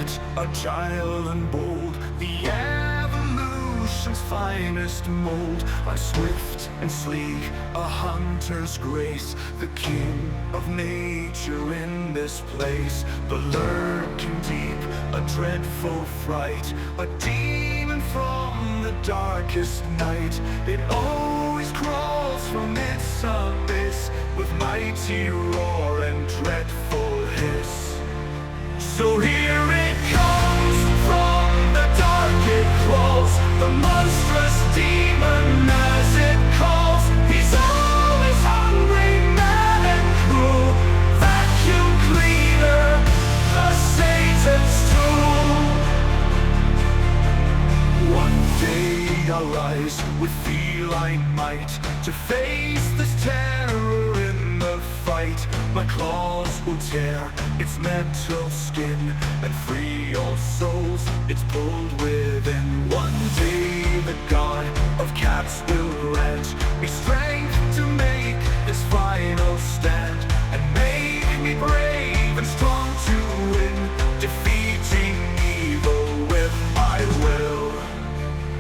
cat, agile and bold, the evolution's finest mold. I'm swift and sleek, a hunter's grace, the king of nature in this place. The lurking deep, a dreadful fright, a demon from the darkest night. It always crawls from its abyss with mighty roar and dreadful hiss. So here it comes, from the dark it crawls, the monstrous demon as it calls. He's always hungry, mad and cruel, vacuum cleaner, the Satan's tool. One day I'll rise with feline might to face this terror in the fight. My claws will tear its metal skin and free all souls it's pulled within. One day the god of cats will grant me strength to make this final stand, and make me brave and strong to win, defeating evil with my will.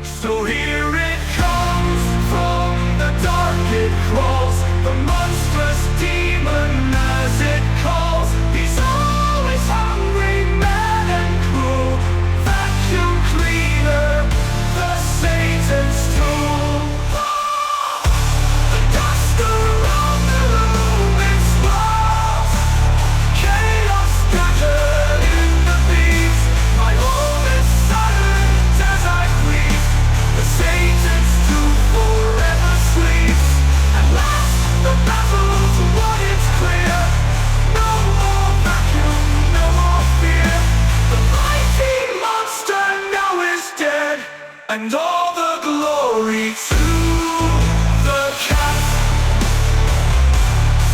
So here it comes, from the dark it crawls, the monstrous demon as it calls. He's always hungry, mad and cruel, vacuum cleaner, the Satan's tool. The dust around the room explodes, chaos scattered in the beats. My home is silent as I plead, the Satan's tool forever sleeps. At last the battle's won, it's clear. No more vacuum, no more fear. The mighty monster now is dead, and all the glory to the cat.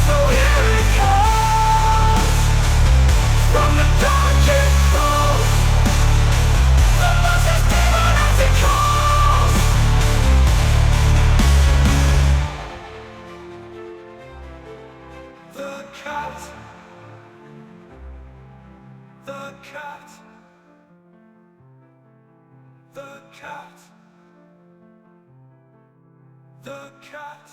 So here it comes, from the dark it crawls, the monster's demon as it calls. The cat, the cat, the cat, the cat.